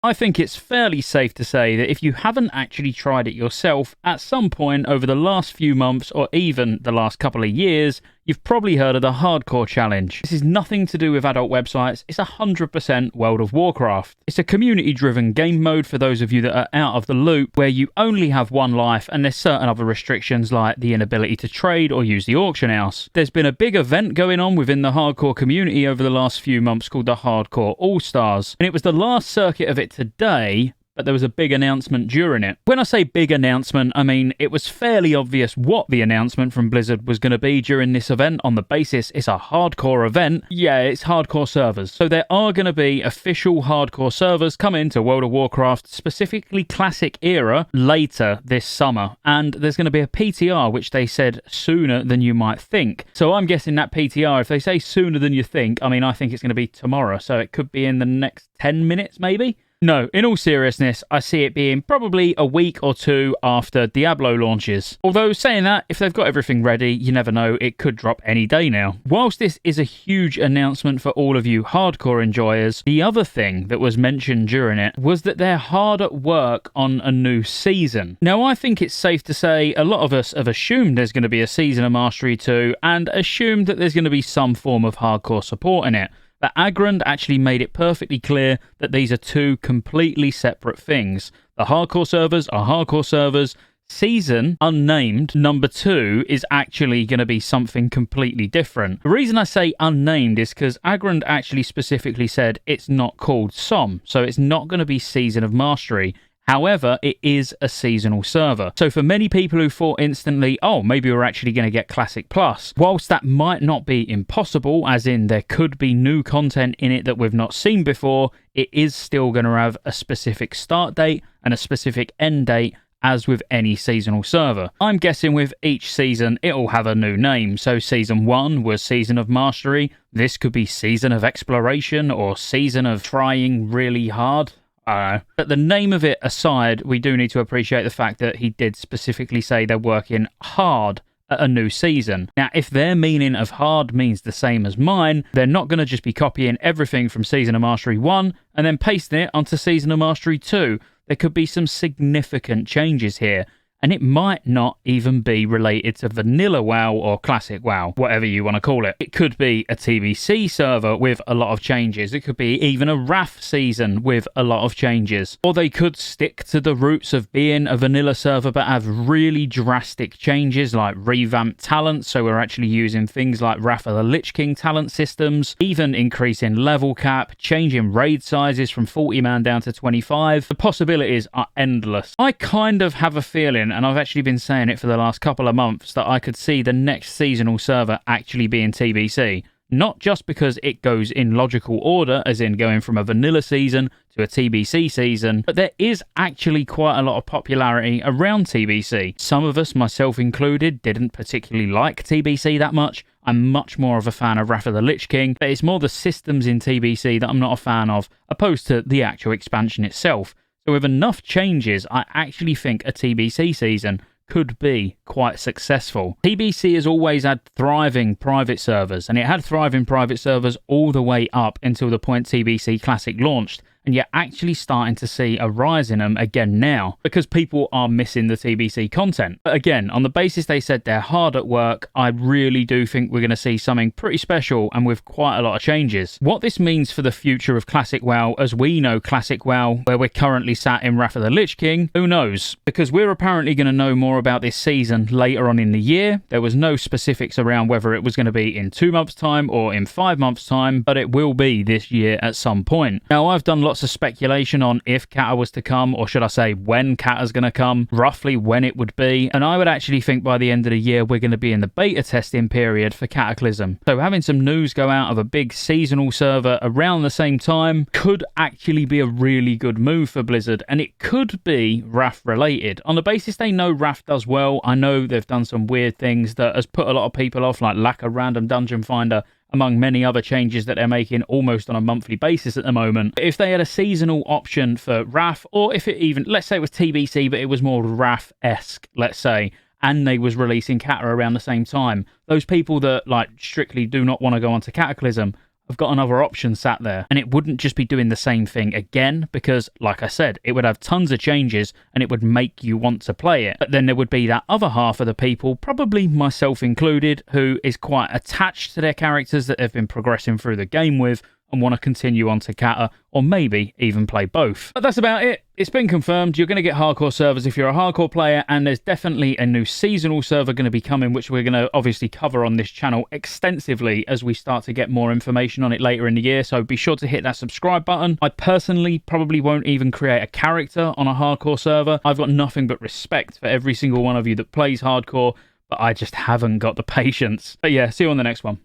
I think it's fairly safe to say that if you haven't actually tried it yourself, at some point over the last few months or even the last couple of years, you've probably heard of the Hardcore Challenge. This is nothing to do with adult websites, it's 100% World of Warcraft. It's a community-driven game mode for those of you that are out of the loop, where you only have one life and there's certain other restrictions like the inability to trade or use the auction house. There's been a big event going on within the hardcore community over the last few months called the Hardcore All-Stars, and it was the last circuit of it today, but there was a big announcement during it. When I say big announcement, I mean it was fairly obvious what the announcement from Blizzard was going to be during this event on the basis it's a hardcore event. Yeah, it's hardcore servers. So there are going to be official hardcore servers coming to World of Warcraft, specifically Classic Era, later this summer. And there's going to be a PTR, which they said sooner than you might think. So I'm guessing that PTR, if they say sooner than you think, I mean, I think it's going to be tomorrow. So it could be in the next 10 minutes, maybe? No, in all seriousness, I see it being probably a week or two after Diablo launches. Although, saying that, if they've got everything ready, you never know, it could drop any day now. Whilst this is a huge announcement for all of you hardcore enjoyers, the other thing that was mentioned during it was that they're hard at work on a new season. Now, I think it's safe to say a lot of us have assumed there's going to be a Season of Mastery 2 and assumed that there's going to be some form of hardcore support in it. But Agrand actually made it perfectly clear that these are two completely separate things. The hardcore servers are hardcore servers. Season, unnamed, number 2 is actually going to be something completely different. The reason I say unnamed is because Agrand actually specifically said it's not called SOM, so it's not going to be Season of Mastery. However, it is a seasonal server. So for many people who thought instantly, oh, maybe we're actually going to get Classic Plus, whilst that might not be impossible, as in there could be new content in it that we've not seen before, it is still going to have a specific start date and a specific end date, as with any seasonal server. I'm guessing with each season, it'll have a new name. So Season 1 was Season of Mastery. This could be Season of Exploration or Season of Trying Really Hard. I don't know. But the name of it aside, we do need to appreciate the fact that he did specifically say they're working hard at a new season. Now, if their meaning of hard means the same as mine, they're not going to just be copying everything from Season of Mastery 1 and then pasting it onto Season of Mastery 2. There could be some significant changes here. And it might not even be related to Vanilla WoW or Classic WoW, whatever you want to call it. It could be a TBC server with a lot of changes. It could be even a RAF season with a lot of changes. Or they could stick to the roots of being a vanilla server but have really drastic changes like revamped talents, so we're actually using things like Wrath of the Lich King talent systems, even increasing level cap, changing raid sizes from 40 man down to 25. The possibilities are endless. I kind of have a feeling, and I've actually been saying it for the last couple of months, that I could see the next seasonal server actually being TBC. Not just because it goes in logical order, as in going from a vanilla season to a TBC season, but there is actually quite a lot of popularity around TBC. Some of us, myself included, didn't particularly like TBC that much. I'm much more of a fan of Wrath of the Lich King, but it's more the systems in TBC that I'm not a fan of, opposed to the actual expansion itself. So with enough changes, I actually think a TBC season could be quite successful. TBC has always had thriving private servers, and it had thriving private servers all the way up until the point TBC Classic launched, and you're actually starting to see a rise in them again now, because people are missing the TBC content. But again, on the basis they said they're hard at work, I really do think we're going to see something pretty special and with quite a lot of changes. What this means for the future of Classic WoW, as we know Classic WoW, where we're currently sat in Wrath of the Lich King, who knows? Because we're apparently going to know more about this season later on in the year. There was no specifics around whether it was going to be in 2 months' time or in 5 months' time, but it will be this year at some point. Now, I've done lots of speculation on if Kata was to come, or should I say when Kata's going to come, roughly when it would be, and I would actually think by the end of the year we're going to be in the beta testing period for Cataclysm. So having some news go out of a big seasonal server around the same time could actually be a really good move for Blizzard, and it could be Wrath related. On the basis they know Wrath does well, I know they've done some weird things that has put a lot of people off, like lack of random dungeon finder, among many other changes that they're making almost on a monthly basis at the moment. If they had a seasonal option for Wrath, or if it even, let's say it was TBC, but it was more Wrath-esque, let's say, and they was releasing Kata around the same time, those people that like strictly do not want to go onto Cataclysm, I've got another option sat there, and it wouldn't just be doing the same thing again, because, like I said, it would have tons of changes and it would make you want to play it. But then there would be that other half of the people, probably myself included, who is quite attached to their characters that they've been progressing through the game with and want to continue on to Cata, or maybe even play both. But that's about it. It's been confirmed you're going to get hardcore servers if you're a hardcore player, and there's definitely a new seasonal server going to be coming, which we're going to obviously cover on this channel extensively as we start to get more information on it later in the year, so be sure to hit that subscribe button. I personally probably won't even create a character on a hardcore server. I've got nothing but respect for every single one of you that plays hardcore, but I just haven't got the patience. But yeah, see you on the next one.